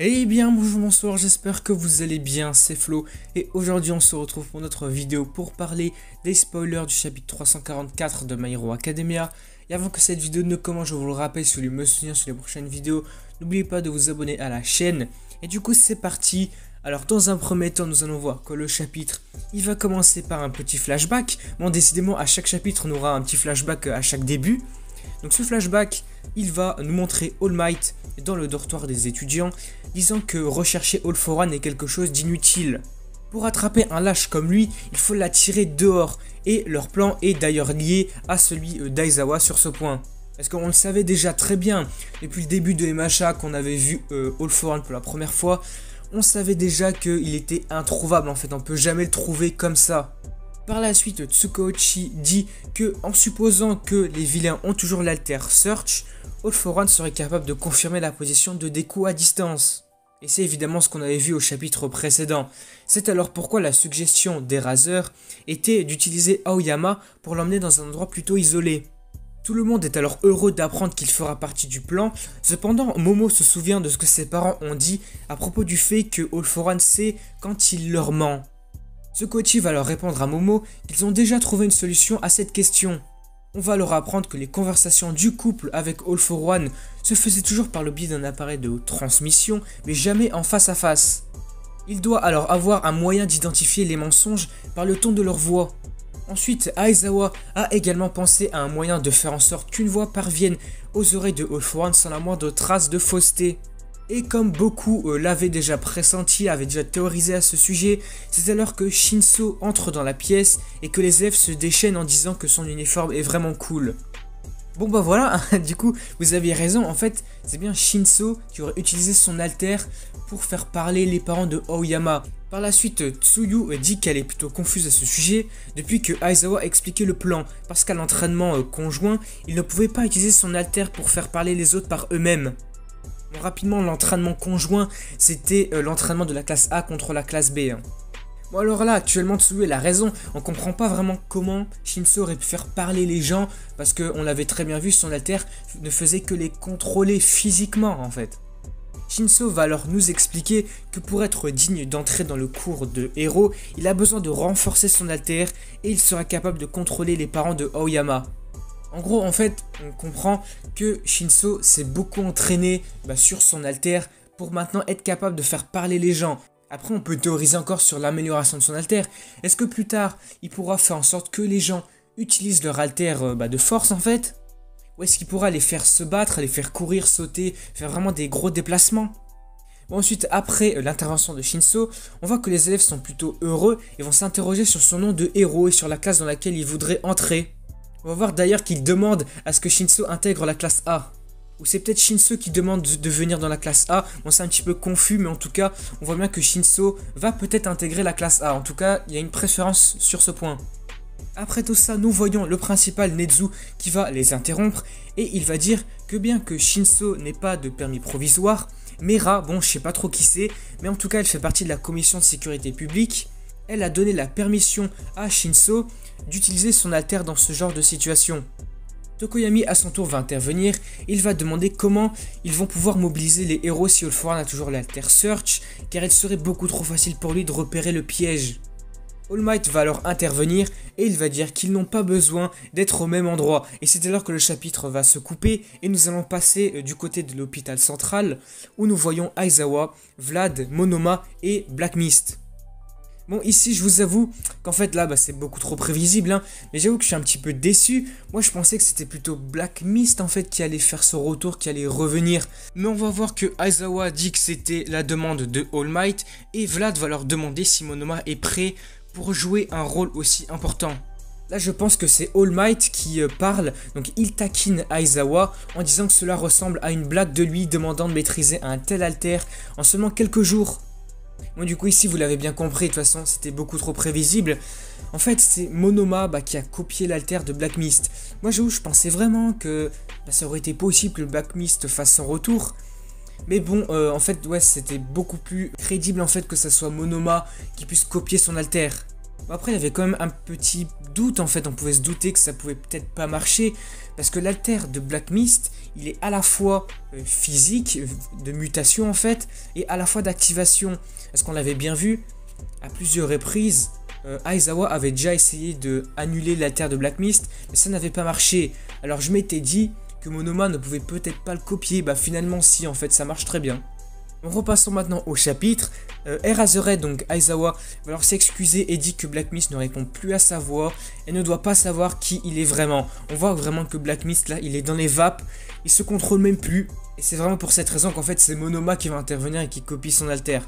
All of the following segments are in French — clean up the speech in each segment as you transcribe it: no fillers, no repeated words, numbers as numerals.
Eh bien bonjour, bonsoir, j'espère que vous allez bien, c'est Flo et aujourd'hui on se retrouve pour notre vidéo pour parler des spoilers du chapitre 344 de My Hero Academia. Et avant que cette vidéo ne commence, je vous le rappelle, si vous voulez me soutenir sur les prochaines vidéos, n'oubliez pas de vous abonner à la chaîne. Et du coup c'est parti. Alors dans un premier temps nous allons voir que le chapitre il va commencer par un petit flashback. Bon, décidément à chaque chapitre on aura un petit flashback à chaque début. Donc ce flashback, il va nous montrer All Might dans le dortoir des étudiants, disant que rechercher All For One est quelque chose d'inutile. Pour attraper un lâche comme lui, il faut l'attirer dehors, et leur plan est d'ailleurs lié à celui d'Aizawa sur ce point. Parce qu'on le savait déjà très bien, depuis le début de MHA qu'on avait vu All For One pour la première fois, on savait déjà qu'il était introuvable en fait, on peut jamais le trouver comme ça. Par la suite, Tsukauchi dit que, en supposant que les vilains ont toujours l'alter Search, All For One serait capable de confirmer la position de Deku à distance. Et c'est évidemment ce qu'on avait vu au chapitre précédent. C'est alors pourquoi la suggestion d'Eraser était d'utiliser Aoyama pour l'emmener dans un endroit plutôt isolé. Tout le monde est alors heureux d'apprendre qu'il fera partie du plan, cependant Momo se souvient de ce que ses parents ont dit à propos du fait que All For One sait quand il leur ment. Tsukauchi va leur répondre à Momo qu'ils ont déjà trouvé une solution à cette question. On va leur apprendre que les conversations du couple avec All For One se faisaient toujours par le biais d'un appareil de transmission, mais jamais en face à face. Il doit alors avoir un moyen d'identifier les mensonges par le ton de leur voix. Ensuite, Aizawa a également pensé à un moyen de faire en sorte qu'une voix parvienne aux oreilles de All For One sans la moindre trace de fausseté. Et comme beaucoup l'avaient déjà pressenti, avaient déjà théorisé à ce sujet, c'est alors que Shinso entre dans la pièce et que les élèves se déchaînent en disant que son uniforme est vraiment cool. Bon bah voilà, du coup vous aviez raison, en fait c'est bien Shinso qui aurait utilisé son alter pour faire parler les parents de Aoyama. Par la suite, Tsuyu dit qu'elle est plutôt confuse à ce sujet depuis que Aizawa a expliqué le plan, parce qu'à l'entraînement conjoint, il ne pouvait pas utiliser son alter pour faire parler les autres par eux-mêmes. Bon, rapidement, l'entraînement conjoint, c'était l'entraînement de la classe A contre la classe B. Bon alors là, actuellement Tsuyu elle a raison, on comprend pas vraiment comment Shinso aurait pu faire parler les gens, parce qu'on l'avait très bien vu, son alter ne faisait que les contrôler physiquement en fait. Shinso va alors nous expliquer que pour être digne d'entrer dans le cours de héros, il a besoin de renforcer son alter et il sera capable de contrôler les parents de Aoyama. En gros, en fait, on comprend que Shinso s'est beaucoup entraîné sur son alter pour maintenant être capable de faire parler les gens. Après, on peut théoriser encore sur l'amélioration de son alter. Est-ce que plus tard, il pourra faire en sorte que les gens utilisent leur alter de force en fait? Ou est-ce qu'il pourra les faire se battre, les faire courir, sauter, faire vraiment des gros déplacements? Bon, ensuite, après l'intervention de Shinso, on voit que les élèves sont plutôt heureux et vont s'interroger sur son nom de héros et sur la classe dans laquelle ils voudraient entrer. On va voir d'ailleurs qu'il demande à ce que Shinso intègre la classe A. Ou c'est peut-être Shinso qui demande de venir dans la classe A. Bon, c'est un petit peu confus, mais en tout cas, on voit bien que Shinso va peut-être intégrer la classe A. En tout cas, il y a une préférence sur ce point. Après tout ça, nous voyons le principal Nezu qui va les interrompre. Et il va dire que bien que Shinso n'ait pas de permis provisoire, Mera, bon je sais pas trop qui c'est, mais en tout cas elle fait partie de la commission de sécurité publique. Elle a donné la permission à Shinso d'utiliser son alter dans ce genre de situation. Tokoyami à son tour va intervenir, il va demander comment ils vont pouvoir mobiliser les héros si All For One a toujours l'alter Search, car il serait beaucoup trop facile pour lui de repérer le piège. All Might va alors intervenir et il va dire qu'ils n'ont pas besoin d'être au même endroit. Et c'est alors que le chapitre va se couper et nous allons passer du côté de l'hôpital central où nous voyons Aizawa, Vlad, Monoma et Black Mist. Bon, ici, je vous avoue qu'en fait, là, c'est beaucoup trop prévisible, mais j'avoue que je suis un petit peu déçu. Moi, je pensais que c'était plutôt Black Mist, en fait, qui allait faire son retour, qui allait revenir. Mais on va voir que Aizawa dit que c'était la demande de All Might, et Vlad va leur demander si Monoma est prêt pour jouer un rôle aussi important. Là, je pense que c'est All Might qui parle, donc il taquine Aizawa en disant que cela ressemble à une blague de lui demandant de maîtriser un tel alter en seulement quelques jours. Bon, du coup ici vous l'avez bien compris, de toute façon c'était beaucoup trop prévisible. En fait c'est Monoma qui a copié l'alter de Black Mist. Moi je pensais vraiment que ça aurait été possible que le Black Mist fasse son retour. Mais bon en fait ouais c'était beaucoup plus crédible en fait que ça soit Monoma qui puisse copier son alter. Bon, après, il y avait quand même un petit doute en fait, on pouvait se douter que ça pouvait peut-être pas marcher, parce que l'alter de Black Mist, il est à la fois physique, de mutation en fait, et à la fois d'activation. Parce qu'on l'avait bien vu, à plusieurs reprises, Aizawa avait déjà essayé de annuler l'alter de Black Mist, mais ça n'avait pas marché. Alors je m'étais dit que Monoma ne pouvait peut-être pas le copier, bah finalement si, en fait ça marche très bien. Repassons maintenant au chapitre. Eraserhead, donc Aizawa, va alors s'excuser et dit que Black Mist ne répond plus à sa voix et ne doit pas savoir qui il est vraiment. On voit vraiment que Black Mist là, il est dans les vapes, il se contrôle même plus. Et c'est vraiment pour cette raison qu'en fait c'est Monoma qui va intervenir et qui copie son alter.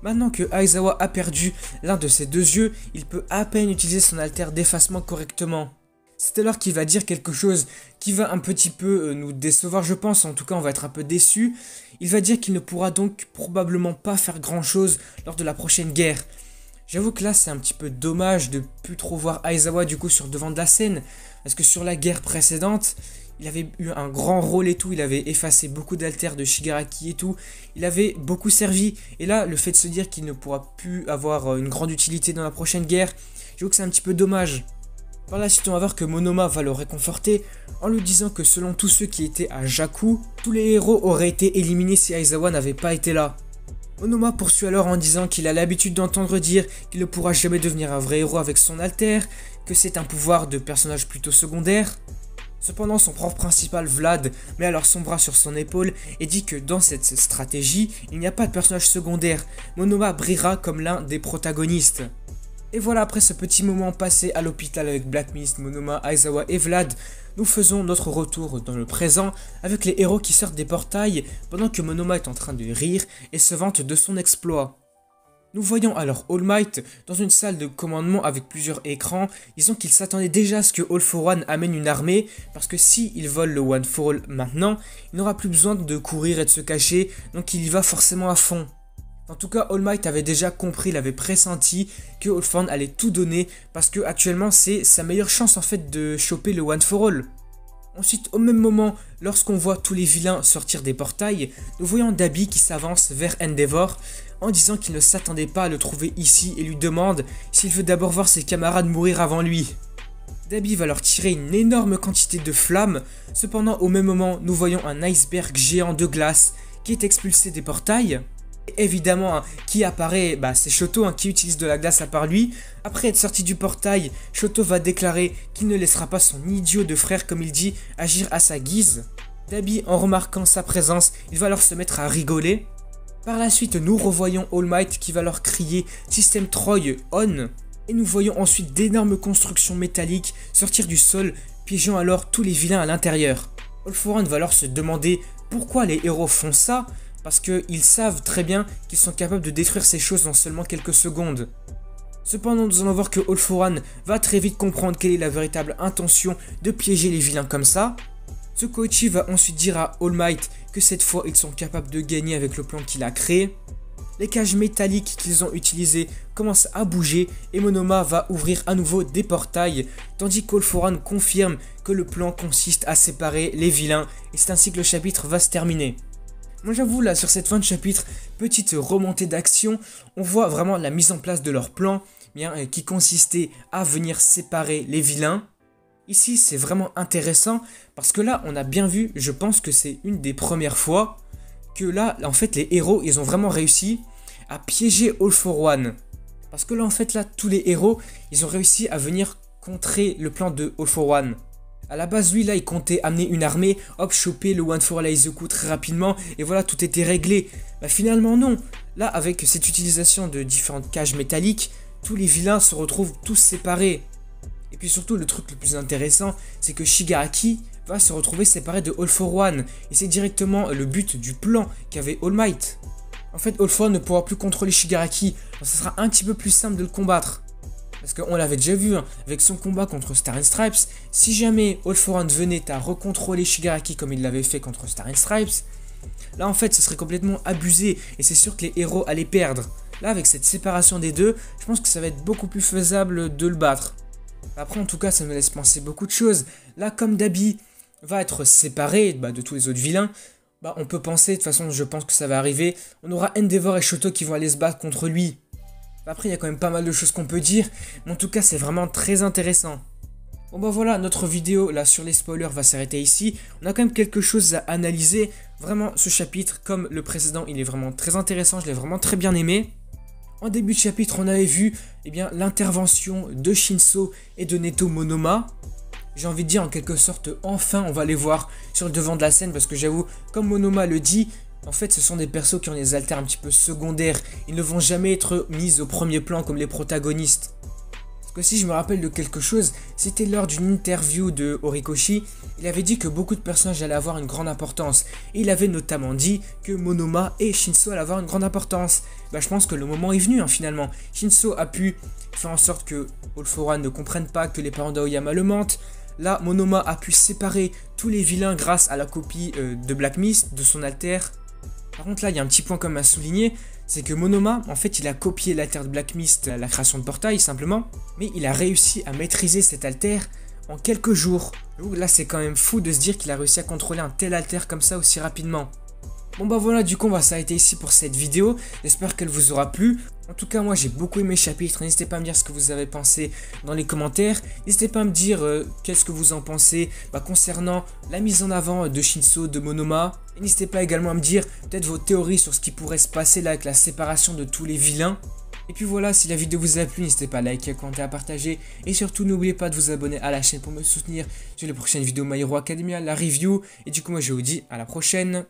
Maintenant que Aizawa a perdu l'un de ses deux yeux, il peut à peine utiliser son alter d'effacement correctement. C'est alors qu'il va dire quelque chose qui va un petit peu nous décevoir, je pense, en tout cas on va être un peu déçu. Il va dire qu'il ne pourra donc probablement pas faire grand chose lors de la prochaine guerre. J'avoue que là c'est un petit peu dommage de plus trop voir Aizawa du coup sur le devant de la scène, parce que sur la guerre précédente, il avait eu un grand rôle et tout, il avait effacé beaucoup d'alters de Shigaraki et tout, il avait beaucoup servi, et là le fait de se dire qu'il ne pourra plus avoir une grande utilité dans la prochaine guerre, j'avoue que c'est un petit peu dommage. Par la suite, on va voir que Monoma va le réconforter en lui disant que selon tous ceux qui étaient à Jakku, tous les héros auraient été éliminés si Aizawa n'avait pas été là. Monoma poursuit alors en disant qu'il a l'habitude d'entendre dire qu'il ne pourra jamais devenir un vrai héros avec son alter, que c'est un pouvoir de personnage plutôt secondaire. Cependant, son prof principal, Vlad, met alors son bras sur son épaule et dit que dans cette stratégie, il n'y a pas de personnage secondaire. Monoma brillera comme l'un des protagonistes. Et voilà, après ce petit moment passé à l'hôpital avec Black Mist, Monoma, Aizawa et Vlad, nous faisons notre retour dans le présent avec les héros qui sortent des portails pendant que Monoma est en train de rire et se vante de son exploit. Nous voyons alors All Might dans une salle de commandement avec plusieurs écrans, disant qu'il s'attendait déjà à ce que All for One amène une armée, parce que si il vole le One for All maintenant, il n'aura plus besoin de courir et de se cacher, donc il y va forcément à fond. En tout cas, All Might avait déjà compris, il avait pressenti que All for One allait tout donner, parce que actuellement c'est sa meilleure chance en fait de choper le One for All. Ensuite, au même moment, lorsqu'on voit tous les vilains sortir des portails, nous voyons Dabi qui s'avance vers Endeavor en disant qu'il ne s'attendait pas à le trouver ici et lui demande s'il veut d'abord voir ses camarades mourir avant lui. Dabi va leur tirer une énorme quantité de flammes, cependant au même moment, nous voyons un iceberg géant de glace qui est expulsé des portails. Et évidemment, qui apparaît, c'est Shoto qui utilise de la glace à part lui. Après être sorti du portail, Shoto va déclarer qu'il ne laissera pas son idiot de frère, comme il dit, agir à sa guise. Dabi, en remarquant sa présence, il va alors se mettre à rigoler. Par la suite, nous revoyons All Might qui va leur crier Système Troy on. Et nous voyons ensuite d'énormes constructions métalliques sortir du sol, piégeant alors tous les vilains à l'intérieur. All for One va alors se demander pourquoi les héros font ça, parce qu'ils savent très bien qu'ils sont capables de détruire ces choses en seulement quelques secondes. Cependant, nous allons voir que All for One va très vite comprendre quelle est la véritable intention de piéger les vilains comme ça. Tsukoichi va ensuite dire à All Might que cette fois ils sont capables de gagner avec le plan qu'il a créé. Les cages métalliques qu'ils ont utilisées commencent à bouger et Monoma va ouvrir à nouveau des portails, tandis qu'All for One confirme que le plan consiste à séparer les vilains et c'est ainsi que le chapitre va se terminer. Moi j'avoue là sur cette fin de chapitre, petite remontée d'action, on voit vraiment la mise en place de leur plan qui consistait à venir séparer les vilains. Ici c'est vraiment intéressant parce que là on a bien vu, je pense que c'est une des premières fois que là en fait les héros ils ont vraiment réussi à piéger All for One. Parce que là en fait là tous les héros ils ont réussi à venir contrer le plan de All for One. A la base, lui, là, il comptait amener une armée, hop, choper le One for All Aizoku très rapidement, et voilà, tout était réglé. Finalement, non. Là, avec cette utilisation de différentes cages métalliques, tous les vilains se retrouvent tous séparés. Et puis surtout, le truc le plus intéressant, c'est que Shigaraki va se retrouver séparé de All for One, et c'est directement le but du plan qu'avait All Might. En fait, All for One ne pourra plus contrôler Shigaraki, donc ce sera un petit peu plus simple de le combattre. Parce qu'on l'avait déjà vu avec son combat contre Star and Stripes, si jamais All for One venait à recontrôler Shigaraki comme il l'avait fait contre Star and Stripes, là en fait ce serait complètement abusé et c'est sûr que les héros allaient perdre. Là avec cette séparation des deux, je pense que ça va être beaucoup plus faisable de le battre. Après en tout cas ça me laisse penser beaucoup de choses. Là comme Dabi va être séparé de tous les autres vilains, on peut penser, de toute façon je pense que ça va arriver, on aura Endeavor et Shoto qui vont aller se battre contre lui. Après, il y a quand même pas mal de choses qu'on peut dire, mais en tout cas, c'est vraiment très intéressant. Bon bah voilà, notre vidéo là sur les spoilers va s'arrêter ici. On a quand même quelque chose à analyser. Vraiment, ce chapitre, comme le précédent, il est vraiment très intéressant, je l'ai vraiment très bien aimé. En début de chapitre, on avait vu l'intervention de Shinso et de Neto Monoma. J'ai envie de dire en quelque sorte, enfin on va les voir sur le devant de la scène parce que j'avoue, comme Monoma le dit, en fait ce sont des persos qui ont des alters un petit peu secondaires. Ils ne vont jamais être mis au premier plan comme les protagonistes. Parce que si je me rappelle de quelque chose, c'était lors d'une interview de Horikoshi, il avait dit que beaucoup de personnages allaient avoir une grande importance. Et il avait notamment dit que Monoma et Shinso allaient avoir une grande importance. Bah, je pense que le moment est venu finalement. Shinso a pu faire en sorte que All For One ne comprenne pas que les parents d'Aoyama le mentent. Là, Monoma a pu séparer tous les vilains grâce à la copie de Black Mist, de son alter. Par contre là, il y a un petit point comme à souligner, c'est que Monoma, en fait, il a copié l'alter de Black Mist, la création de Portail simplement, mais il a réussi à maîtriser cet alter en quelques jours. Donc là, c'est quand même fou de se dire qu'il a réussi à contrôler un tel alter comme ça aussi rapidement. Bon bah voilà, du coup on va s'arrêter ici pour cette vidéo, j'espère qu'elle vous aura plu. En tout cas moi j'ai beaucoup aimé le chapitre, n'hésitez pas à me dire ce que vous avez pensé dans les commentaires. N'hésitez pas à me dire qu'est-ce que vous en pensez concernant la mise en avant de Shinso, de Monoma. N'hésitez pas également à me dire peut-être vos théories sur ce qui pourrait se passer là avec la séparation de tous les vilains. Et puis voilà, si la vidéo vous a plu, n'hésitez pas à liker, à commenter, à partager. Et surtout, n'oubliez pas de vous abonner à la chaîne pour me soutenir sur les prochaines vidéos My Hero Academia, la review. Et du coup, moi je vous dis à la prochaine.